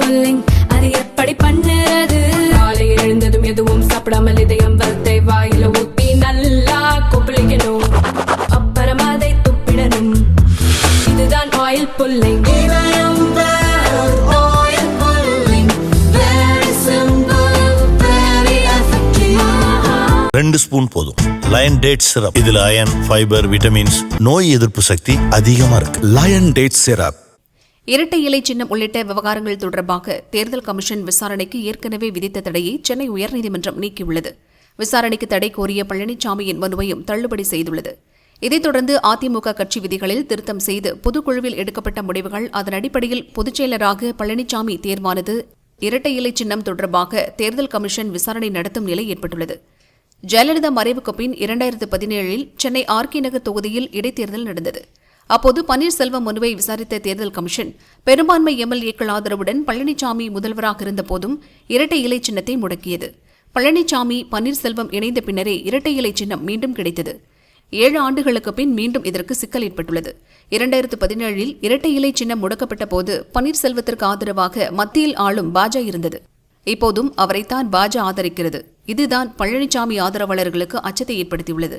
Pulling அது எப்படி பண்ணுறது? காலையில் எழுந்ததும் எதுவும் சாப்பிடாமல் இதயம் வளத்தை வாயில ஊத்தி நல்லா கொப்பளிக்கணும், அப்புறம் அதை துப்பிடணும். இதுதான் ஆயில் புல்லிங். ரெண்டு ஸ்பூன் போதும். லயன் டேட் சிரப், இதுல அயன், ஃபைபர், விட்டமின்ஸ், நோய் எதிர்ப்பு சக்தி அதிகமா இருக்கு. Lion date syrup. இரட்டை இலை சின்னம் உள்ளிட்ட விவகாரங்கள் தொடர்பாக தேர்தல் கமிஷன் விசாரணைக்கு ஏற்கனவே விதித்த தடையை சென்னை உயர்நீதிமன்றம் நீக்கியுள்ளது. விசாரணைக்கு தடை கோரிய பழனிசாமியின் மனுவையும் தள்ளுபடி செய்துள்ளது. இதைத் தொடர்ந்து அதிமுக கட்சி விதிகளில் திருத்தம் செய்து பொதுக்குழுவில் எடுக்கப்பட்ட முடிவுகள், அதன் அடிப்படையில் பொதுச்செயலராக பழனிசாமி தேர்வானது. இரட்டை இலை சின்னம் தொடர்பாக தேர்தல் கமிஷன் விசாரணை நடத்தும் நிலை ஏற்பட்டுள்ளது. ஜெயலலிதா மறைவுக்கு பின் 2017 சென்னை ஆர்கே நகர் தொகுதியில் இடைத்தேர்தல் நடந்தது. அப்போது பன்னீர்செல்வம் மனுவை விசாரித்த தேர்தல் கமிஷன் பெரும்பான்மை எம்எல்ஏக்கள் ஆதரவுடன் பழனிசாமி முதல்வராக இருந்தபோதும் இரட்டை இலை சின்னத்தை முடக்கியது. பழனிசாமி பன்னீர்செல்வம் இணைந்த பின்னரே இரட்டை இலை சின்னம் மீண்டும் கிடைத்தது. 7 ஆண்டுகளுக்கு பின் மீண்டும் இதற்கு சிக்கல் ஏற்பட்டுள்ளது. 2017 இரட்டை இலை சின்னம் முடக்கப்பட்ட போது பன்னீர்செல்வத்திற்கு ஆதரவாக மத்தியில் ஆளும் பாஜ இருந்தது. இப்போதும் அவரைத்தான் பாஜ ஆதரிக்கிறது. இதுதான் பழனிசாமி ஆதரவாளர்களுக்கு அச்சத்தை ஏற்படுத்தியுள்ளது.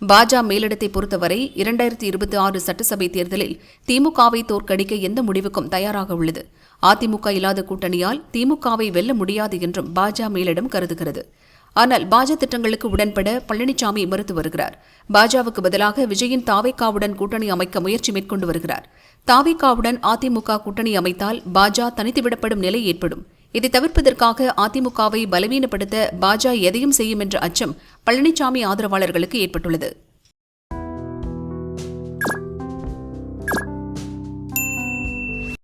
பாஜ மேலிடத்தை பொறுத்தவரை 2026 சட்டசபை தேர்தலில் திமுகவை தோற்கடிக்க எந்த முடிவுக்கும் தயாராக உள்ளது. அதிமுக இல்லாத கூட்டணியால் திமுகவை வெல்ல முடியாது என்றும் பாஜ மேலிடம் கருதுகிறது. ஆனால் பாஜ திட்டங்களுக்கு உடன்பட பழனிசாமி மறுத்து வருகிறார். பாஜவுக்கு பதிலாக விஜயின் தாவேகாவுடன் கூட்டணி அமைக்க முயற்சி மேற்கொண்டு வருகிறார். தாவேகாவுடன் அதிமுக கூட்டணி அமைத்தால் பாஜ தனித்துவிடப்படும் நிலை ஏற்படும். இதை தவிர்ப்பதற்காக அதிமுகவை பலவீனப்படுத்த பாஜ எதையும் செய்யும் என்ற அச்சம் பழனிசாமி ஆதரவாளர்களுக்கு ஏற்பட்டுள்ளது.